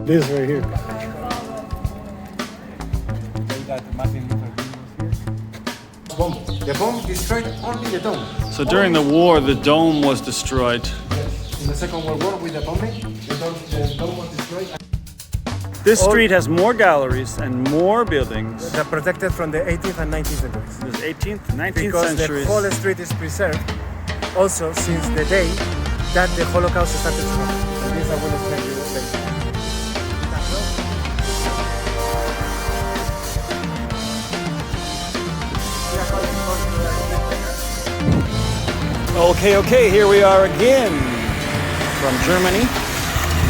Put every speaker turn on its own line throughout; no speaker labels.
This right here.
The bomb destroyed only the dome.
So during the war, the dome was destroyed.
In the Second World War, with the bombing, the dome was destroyed.
This street has more galleries and more buildings.
They're protected from the 18th and 19th centuries.
There's 18th, 19th
Because
centuries.
the whole street is preserved also since the day that the Holocaust started from. And this I will explain you later.
Okay, here we are again from Germany,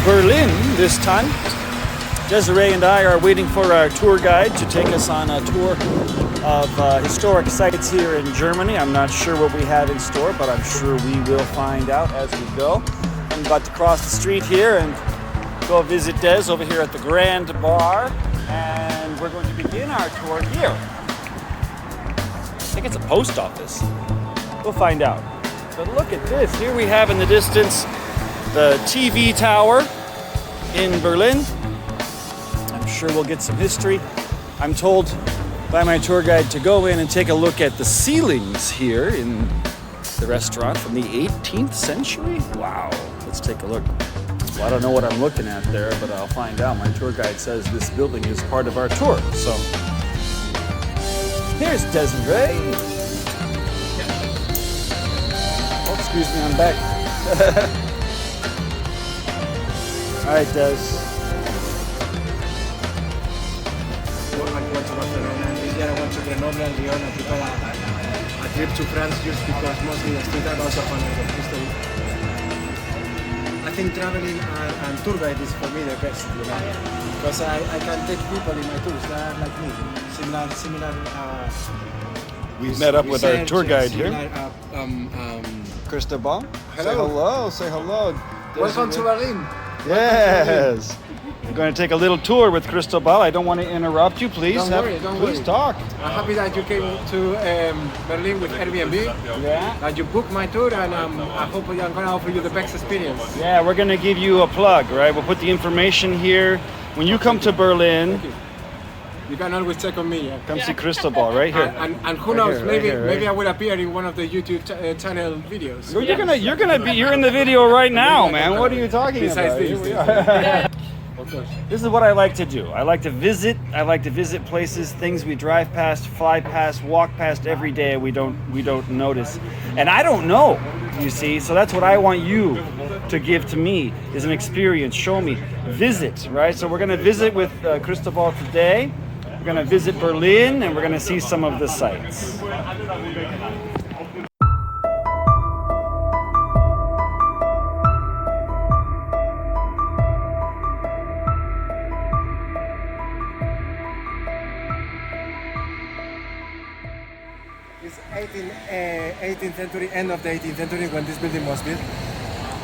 Berlin this time. Desiree and I are waiting for our tour guide to take us on a tour of historic sites here in Germany. I'm not sure what we have in store, but I'm sure we will find out as we go. I'm about to cross the street here and go visit Des over here at the Grand Bar, and we're going to begin our tour here. I think it's a post office. We'll find out. But look at this. Here we have in the distance the TV tower in Berlin. I'm sure we'll get some history. I'm told by my tour guide to go in and take a look at the ceilings here in the restaurant from the 18th century. Wow, let's take a look. Well, I don't know what I'm looking at there, but I'll find out. My tour guide says this building is part of our tour. So here's Desiree. Oh, excuse me, I'm back. All right, Des.
I went to Grenoble and Lyon and took a trip to France just because mostly the street are also fun of history. I think traveling and tour guide is for me the best, you know, because I can take people in my tours that are like me, similar.
We met up with our tour guide here.
Cristobal.
Hello. Say hello.
Welcome to Berlin.
Yes. We're going to take a little tour with Cristobal. I don't want to interrupt you. Please,
Don't
please
worry.
talk.
I'm happy that you came to Berlin with Airbnb.
Yeah.
That you booked my tour, and I hope I'm going to offer you the best experience.
Yeah, we're going to give you a plug, right? We'll put the information here. When you come to Berlin,
You can always check on me. Yeah.
come see Cristobal right here.
And who knows? Maybe I will appear in one of the YouTube channel videos.
You're in the video right now, man. What are you talking
Besides
about?
this.
Here we are.
Of course.
This is what I like to do. I like to visit places, things we drive past, fly past, walk past every day. We don't notice, and I don't know. You see, so that's what I want you to give to me is an experience. Show me, visit, right? So we're gonna visit with Cristobal today. We're gonna visit Berlin, and we're gonna see some of the sites.
It's 18th century, end of the 18th century when this building was built.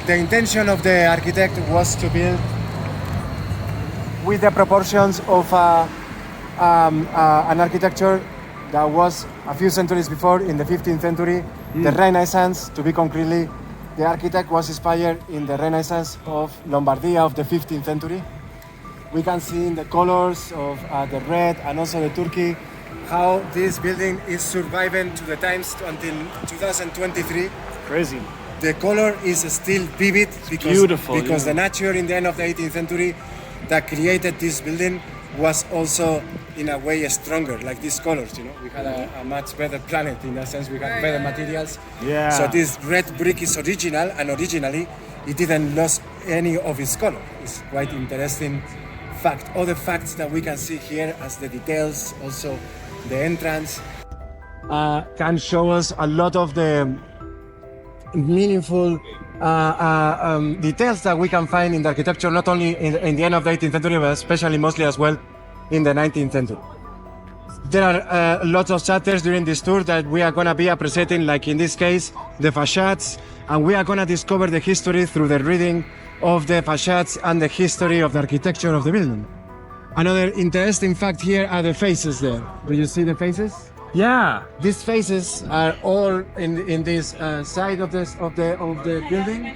The intention of the architect was to build with the proportions of an architecture that was a few centuries before in the 15th century, the Renaissance. To be concretely, the architect was inspired in the Renaissance of Lombardia of the 15th century. We can see in the colors of the red and also the turkey how this building is surviving to the times until 2023.
Crazy.
The color is still vivid because the nature in the end of the 18th century that created this building was also in a way stronger, like these colors, you know. We had a much better planet in that sense, we had better materials.
Yeah.
So this red brick is original, and originally it didn't lose any of its color. It's quite interesting fact. Other facts that we can see here as the details, also the entrance, can show us a lot of the meaningful details that we can find in the architecture, not only in the end of the 18th century, but especially mostly as well in the 19th century. There are lots of chapters during this tour that we are going to be appreciating, like in this case, the facades, and we are going to discover the history through the reading of the facades and the history of the architecture of the building. Another interesting fact here are the faces there. Do you see the faces?
Yeah.
These faces are all in this side of the building,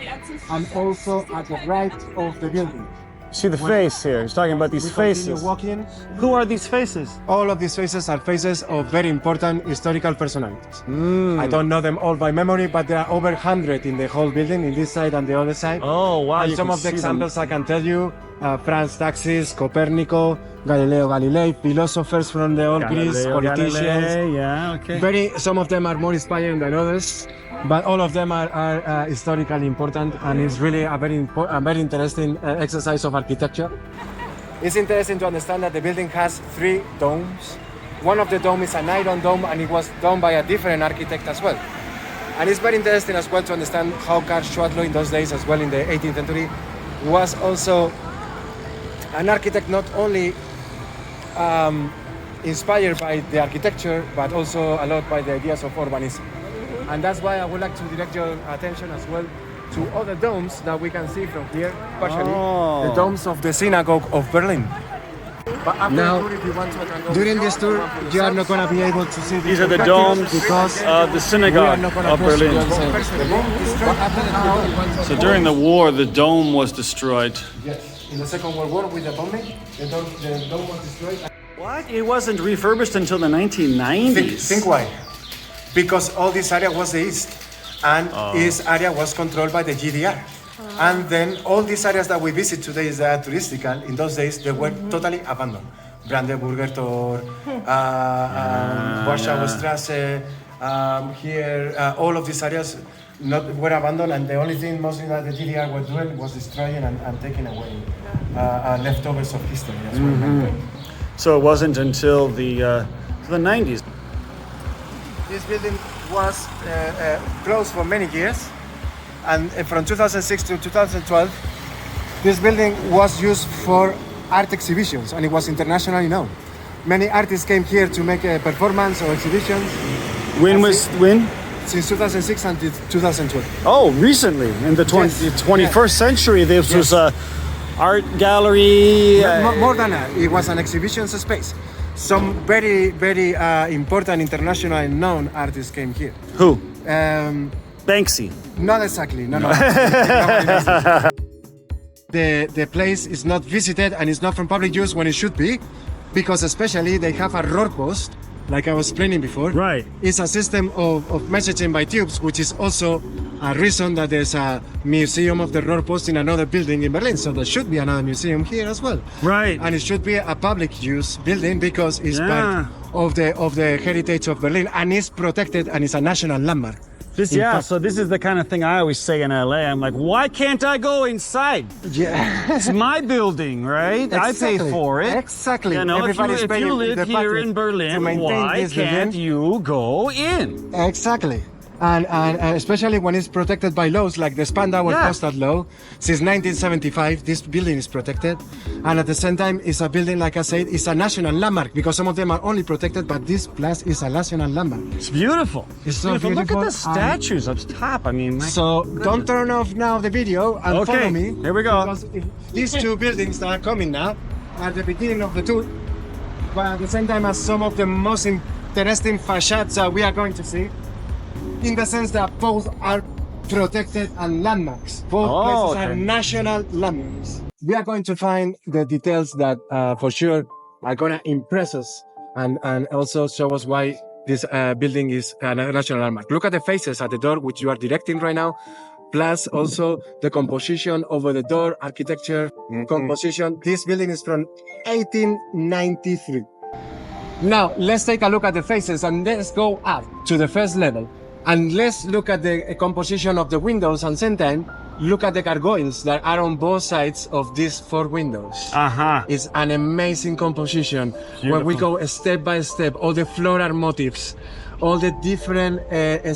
and also at the right of the building.
See the face here. He's talking about these faces.
Walking.
Who are these faces?
All of these faces are faces of very important historical personalities. I don't know them all by memory, but there are over 100 in the whole building, in this side and the other side.
Oh, wow.
And some of the examples I can tell you, Franz Taxis, Copernico, Galileo Galilei, philosophers from the old Greece, politicians.
Yeah, okay.
Some of them are more inspiring than others, but all of them are historically important, and it's really a very interesting exercise of architecture. It's interesting to understand that the building has 3 domes. One of the domes is an iron dome, and it was done by a different architect as well. And it's very interesting as well to understand how Karl Schwadlow in those days, as well in the 18th century, was also an architect not only inspired by the architecture, but also a lot by the ideas of urbanism. And that's why I would like to direct your attention as well to other domes that we can see from here, partially the domes of the Synagogue of Berlin. But after the tour, if you want to, during this tour, you are not going to be able to see
these are the domes
because
of the Synagogue of Berlin. So during the war, the dome was destroyed.
Yes, in the Second World War with the bombing, the dome was destroyed.
What? It wasn't refurbished until the 1990s.
Think why? Because all this area was the East, and this area was controlled by the GDR. And then all these areas that we visit today is touristical. In those days, they were totally abandoned. Brandenburger Tor, Warschauer Strasse, here, all of these areas were abandoned, and the only thing mostly that the GDR were doing was destroying and taking away leftovers of history as well.
So it wasn't until the 90s.
This building was closed for many years, and from 2006 to 2012, this building was used for art exhibitions, and it was internationally known. Many artists came here to make a performance or exhibitions.
When?
Since 2006 until 2012.
Oh, recently, in the 21st century, this was a art gallery.
More than that, it was an exhibition space. Some very, very important international known artists came here.
Who? Banksy.
Not exactly, no. The place is not visited and it's not from public use when it should be, because especially they have a Rohrpost, like I was explaining before.
Right.
It's a system of messaging by tubes, which is also a reason that there's a museum of the Rohrpost in another building in Berlin. So there should be another museum here as well.
Right.
And it should be a public use building because it's part of the heritage of Berlin, and it's protected and it's a national landmark.
So this is the kind of thing I always say in LA. I'm like, why can't I go inside?
Yeah.
It's my building, right?
Exactly.
I pay for it.
Exactly.
You know,
Everybody's
if you live here in Berlin, why can't you go in?
Exactly. And especially when it's protected by laws like the Spandauer Postal Law. Since 1975, this building is protected. And at the same time, it's a building, like I said, it's a national landmark, because some of them are only protected, but this place is a national landmark.
It's beautiful.
It's so
beautiful.
beautiful.
Look at the statues up top. I mean,
so don't turn off now the video and follow me.
Here we go.
Because these two buildings that are coming now are the beginning of the tour, but at the same time as some of the most interesting facades that we are going to see, in the sense that both are protected and landmarks. Both places are national landmarks. We are going to find the details that for sure are going to impress us and also show us why this building is a national landmark. Look at the faces at the door, which you are directing right now, plus also the composition over the door, architecture, composition. This building is from 1893. Now, let's take a look at the faces and let's go up to the first level. And let's look at the composition of the windows, and same time, look at the gargoyles that are on both sides of these 4 windows. It's an amazing composition. Beautiful. Where we go step by step, all the floral motifs, all the different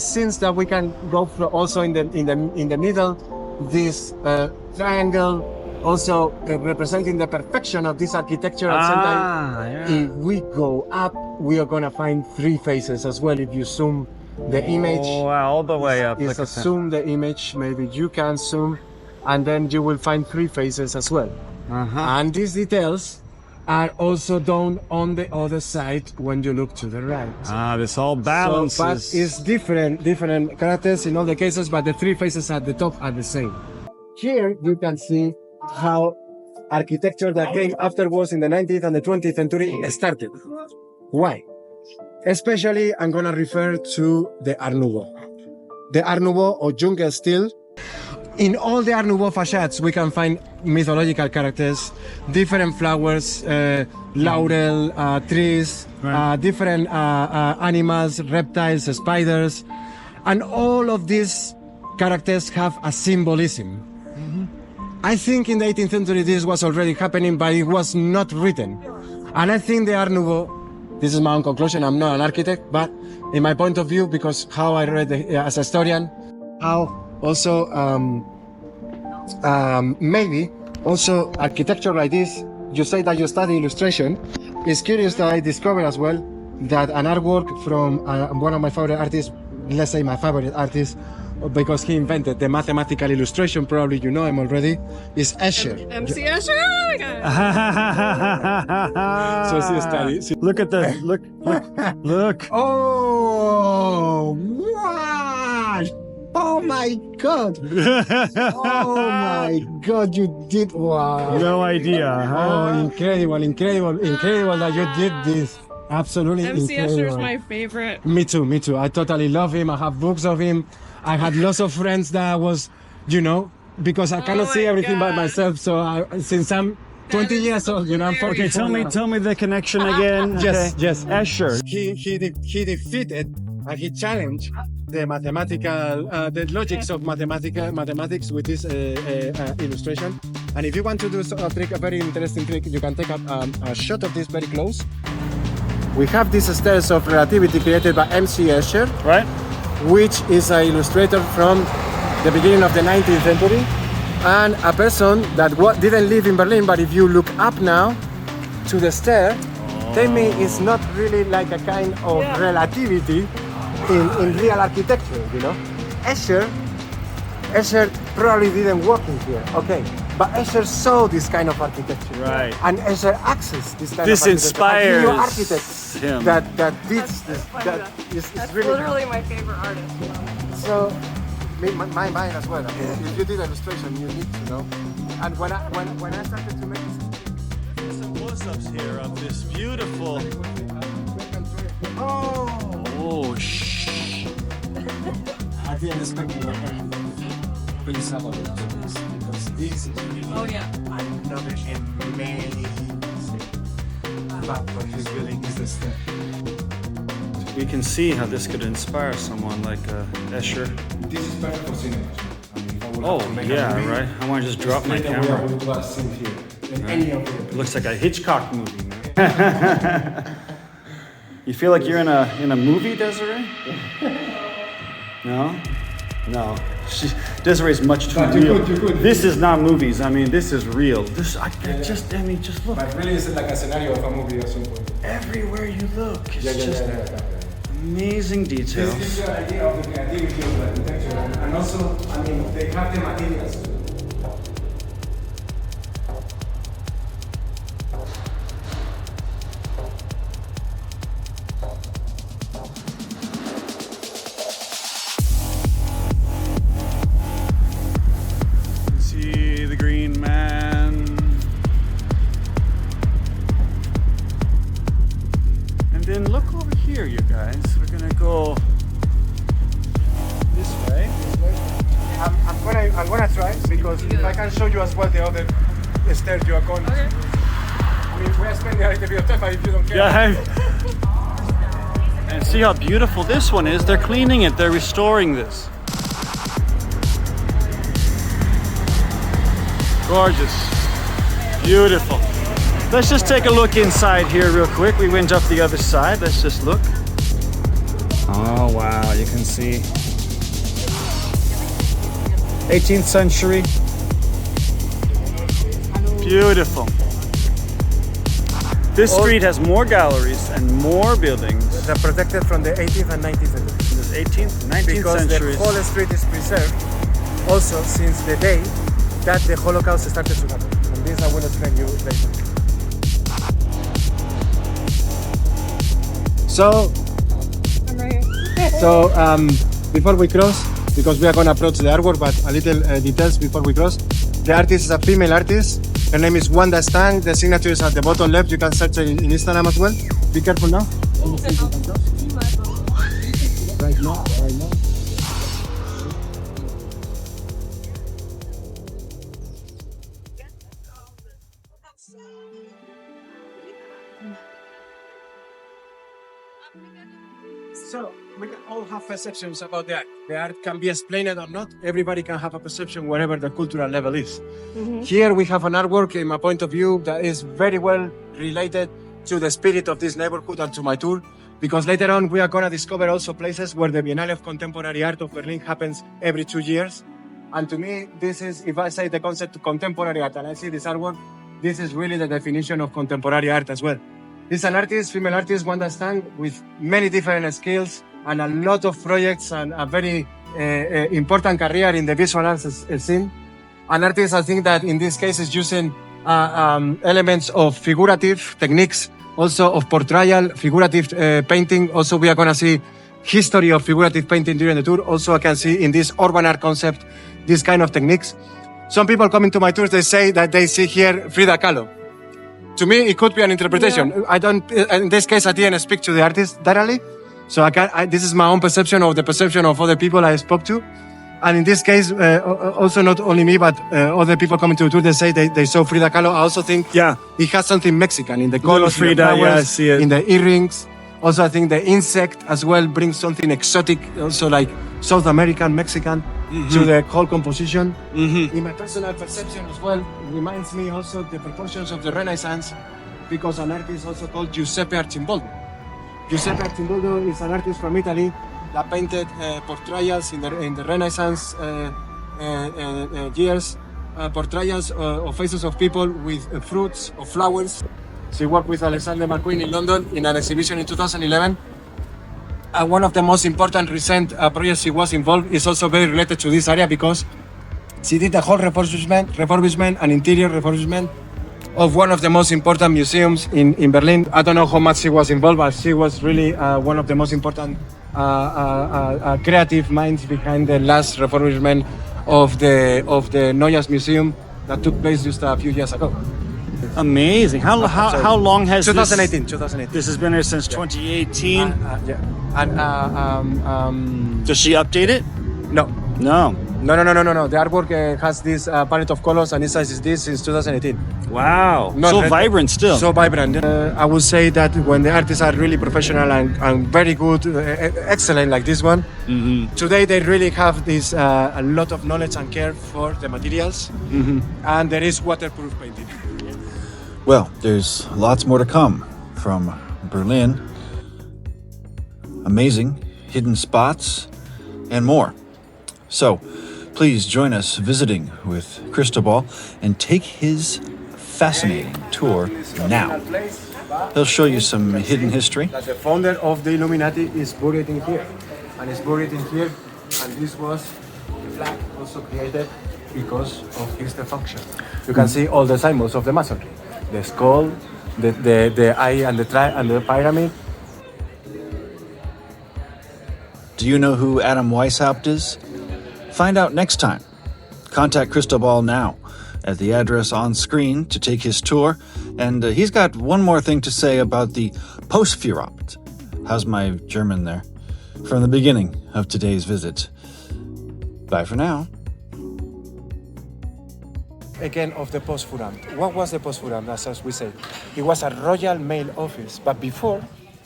scenes that we can go through. Also in the middle, this triangle, also representing the perfection of this architecture. At the same time, if we go up, we are gonna find 3 faces as well. If you zoom the image,
all the way up.
Zoom the image, maybe you can zoom, and then you will find 3 faces as well. And these details are also done on the other side when you look to the right.
Ah, this all balances.
So, but it's different characters in all the cases, but the three faces at the top are the same. Here you can see how architecture that came afterwards in the 19th and the 20th century started. Why? Especially, I'm gonna refer to the Art Nouveau. The Art Nouveau or Jugendstil. In all the Art Nouveau facades, we can find mythological characters, different flowers, laurel, trees,
Right.
different animals, reptiles, spiders, and all of these characters have a symbolism. I think in the 18th century this was already happening, but it was not written. And I think the Art Nouveau, this is my own conclusion, I'm not an architect, but in my point of view, because how I read as a historian, how also maybe also architecture like this, you say that you study illustration. It's curious that I discovered as well that an artwork from one of my favorite artists, let's say my favorite artist, because he invented the mathematical illustration, probably you know him already, is Escher.
MC Escher? Oh my god.
So she studies.
Look at the look.
Oh, wow. Oh my god. Oh my god, you did wow.
No idea,
Oh,
huh?
incredible that you did this. Absolutely
MC
incredible.
Escher's my favorite.
Me too. I totally love him. I have books of him. I had lots of friends that was, because I cannot see
my
everything by
God.
myself. So since I'm 20
is
years old, I'm
Okay,
44
tell me the connection again.
Yes,
Okay.
yes.
Escher.
He defeated and he challenged the mathematical, the logics of mathematics with this illustration. And if you want to do a trick, a very interesting trick, you can take a shot of this very close. We have these stairs of relativity created by MC Escher,
Right?
which is an illustrator from the beginning of the 19th century, and a person that didn't live in Berlin, but if you look up now to the stair, tell me it's not really like a kind of relativity in real architecture, Escher probably didn't work in here, okay, but Escher saw this kind of architecture.
Right.
And Escher accessed this kind
This
of architecture.
inspires
A few architects
him.
that did this, that is
That's
really
literally my favorite artist.
so, mine as well. If you did illustration, you need to know. And when I started to make this,
Some close-ups here of this beautiful.
oh,
shh.
I didn't expect you to please have a look at this because this is
Oh yeah.
another amazing part of this building is the stair.
We can see how this could inspire someone like Escher.
This is perfect for cinema. I mean, if I would
Oh,
have to make a
yeah,
movie,
right. I want to just drop my
straight away I
camera.
would do a scene here. In any of
It
the
looks like a Hitchcock movie, man. You feel like you're in a movie, Desiree? No? No. Desiree's much too
But you
real.
could.
This is not movies. I mean, this is real. Just look.
But really, it's like a scenario of a movie at some point.
Everywhere you look, it's just amazing
This
details.
gives you an idea of the creativity of the architecture, and also, I mean, they have the materials.
See the green man. And then look over here, you guys. We're gonna go this way.
I'm gonna try because if I can show you as well the other stairs you are going.
Okay.
I mean, we're spending a little bit of time, but if you don't care.
Yeah. And see how beautiful this one is. They're cleaning it. They're restoring this. Gorgeous. Beautiful. Let's just take a look inside here real quick. We went up the other side. Let's just look. Oh, wow. You can see 18th century. Beautiful. This street has more galleries and more buildings.
They're protected from the 18th and 19th century.
This 18th, 19th
Because
centuries.
the whole street is preserved also since the day that the Holocaust started to happen. And this I will explain you later. So,
I'm right here.
so before we cross, because we are going to approach the artwork, but a little details before we cross. The artist is a female artist. Her name is Wanda Stang. The signature is at the bottom left. You can search it in Instagram as well. Be careful now. Right now. So, we can all have perceptions about the art. The art can be explained or not. Everybody can have a perception wherever the cultural level is. Here we have an artwork, in my point of view, that is very well related to the spirit of this neighborhood and to my tour, because later on we are going to discover also places where the Biennale of Contemporary Art of Berlin happens every 2 years. And to me, this is, if I say the concept contemporary art and I see this artwork, this is really the definition of contemporary art as well. This is an artist, female artist, Wanda Stang, with many different skills and a lot of projects and a very important career in the visual arts scene. An artist, I think that in this case is using elements of figurative techniques, also of portrayal, figurative painting. Also, we are going to see history of figurative painting during the tour. Also, I can see in this urban art concept, this kind of techniques. Some people coming to my tours, they say that they see here Frida Kahlo. To me, it could be an interpretation. Yeah. I don't. In this case, I didn't speak to the artist directly, so this is my own perception of the perception of other people I spoke to. And in this case, also not only me, but other people coming to the tour, they say they saw Frida Kahlo. I also think it has something Mexican in the colors,
Frida,
in the flowers,
I see it.
in the earrings. Also, I think the insect as well brings something exotic, also like South American, Mexican, to the whole composition. In my personal perception as well, it reminds me also the proportions of the Renaissance, because an artist also called Giuseppe Arcimboldo. Giuseppe Arcimboldo is an artist from Italy that painted portrayals in the Renaissance years, portrayals of faces of people with fruits or flowers. She worked with Alexander McQueen in London in an exhibition in 2011. One of the most important recent projects she was involved is also very related to this area, because she did a whole refurbishment and interior refurbishment of one of the most important museums in Berlin. I don't know how much she was involved, but she was really one of the most important creative minds behind the last refurbishment of the Neues Museum that took place just a few years ago.
Amazing. How long has
2018.
This has been here since 2018.
Yeah. And
Does she update it?
no.
No.
No. The artwork has this palette of colors, and it says this since 2018.
Wow.
Not
so
red-
vibrant still.
So vibrant. I would say that when the artists are really professional and very good, excellent like this one, today they really have this a lot of knowledge and care for the materials, and there is waterproof painting.
Well, there's lots more to come from Berlin. Amazing hidden spots and more. So, please join us visiting with Cristobal and take his fascinating tour now. He'll show you some hidden history.
That the founder of the Illuminati is buried in here, and is buried in here, and this was the flag also created because of his defunction. You can see all the symbols of the Masonry. The skull, the eye and the pyramid.
Do you know who Adam Weishaupt is? Find out next time. Contact Cristobal now at the address on screen to take his tour. And he's got one more thing to say about the Postfuhramt. How's my German there? From the beginning of today's visit. Bye for now.
Again, of the Postfuhramt. What was the Postfuhramt, as we say? It was a royal mail office, but before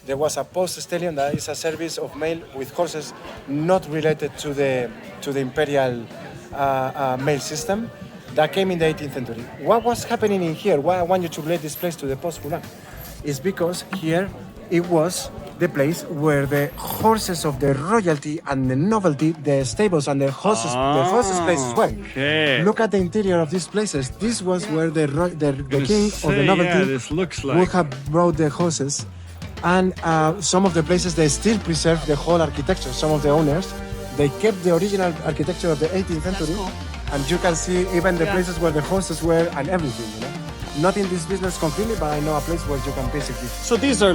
there was a Postal, that is a service of mail with horses not related to the imperial mail system that came in the 18th century. What was happening in here? Why I want you to relate this place to the Postfuhramt? Is because here it was the place where the horses of the royalty and the novelty, the stables and the horses places were.
Okay.
Look at the interior of these places. This was where the king of the novelty
this looks
would have brought the horses. And some of the places, they still preserve the whole architecture. Some of the owners, they kept the original architecture of the 18th century. And you can see even the places where the horses were and everything, you know. not in this business completely, but I know a place where you can basically.
So these are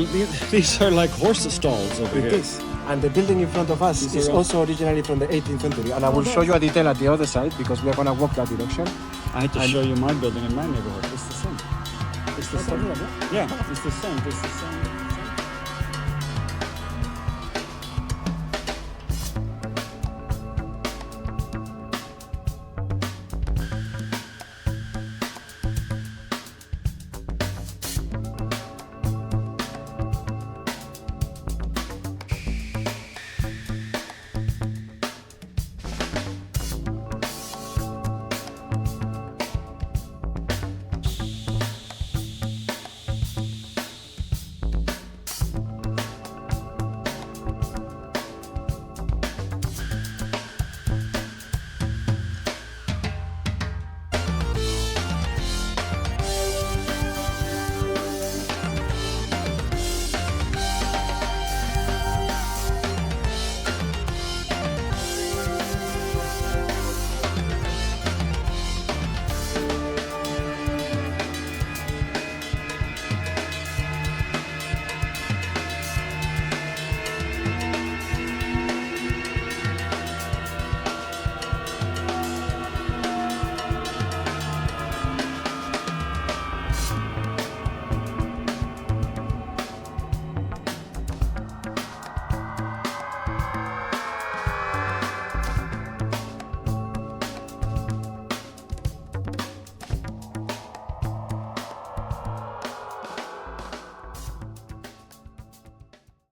like horse stalls over
It
here.
is. And the building in front of us
These
is
are all-
also originally from the 18th century. And I will show you a detail at the other side because we are going to walk that direction.
I had to show you my building in my neighborhood. It's the same. It's the same. Yeah, it's the same. It's the same.